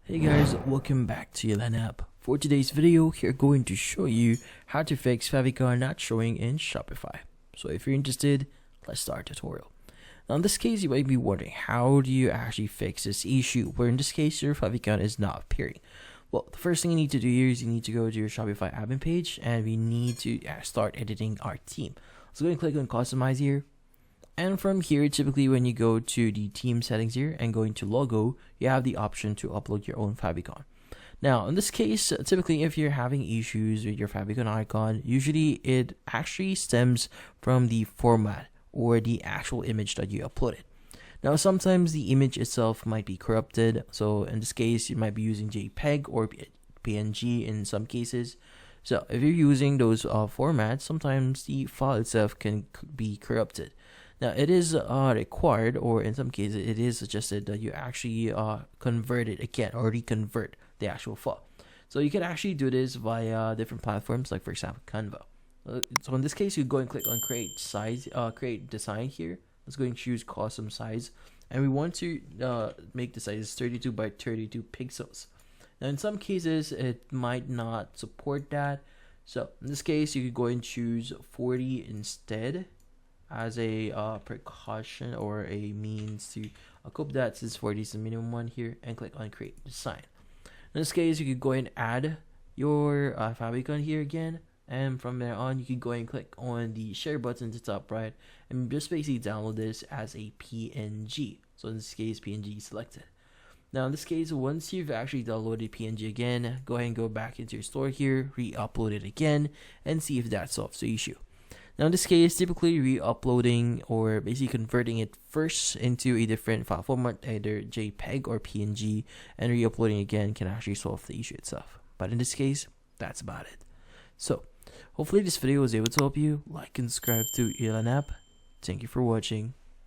Hey guys, welcome back to App. For today's video, we're going to show you how to fix Favicon not showing in Shopify. So if you're interested, let's start the tutorial. Now in this case, you might be wondering, how do you actually fix this issue where in this case your Favicon is not appearing? Well, the first thing you need to do here is you need to go to your Shopify admin page and we need to start editing our theme. So go and click on customize here. And from here, typically when you go to the team settings here and go into logo, you have the option to upload your own Favicon. Now, in this case, typically if you're having issues with your Favicon icon, usually it actually stems from the format or the actual image that you uploaded. Now, sometimes the image itself might be corrupted. So in this case, you might be using JPEG or PNG in some cases. So if you're using those formats, sometimes the file itself can be corrupted. Now, it is required, or in some cases, it is suggested that you actually convert it again or reconvert the actual file. So you can actually do this via different platforms, like for example, Canva. So in this case, you go and click on create size, create design here. Let's go and choose custom size, and we want to make the size 32 by 32 pixels. Now, in some cases, it might not support that. So in this case, you could go and choose 40 instead, as a precaution or a means to cope that, since 40 is the minimum one here, and click on create design. In this case, you could go and add your Favicon here again, and from there on you can go and click on the share button to the top right and just basically download this as a PNG. So in this case, PNG is selected. Now in this case, once you've actually downloaded PNG again, go ahead and go back into your store here, re-upload it again, and see if that solves the issue. Now in this case, typically re-uploading or basically converting it first into a different file format, either JPEG or PNG, and re-uploading again can actually solve the issue itself. But in this case, that's about it. So hopefully this video was able to help you. Like and subscribe to App. Thank you for watching.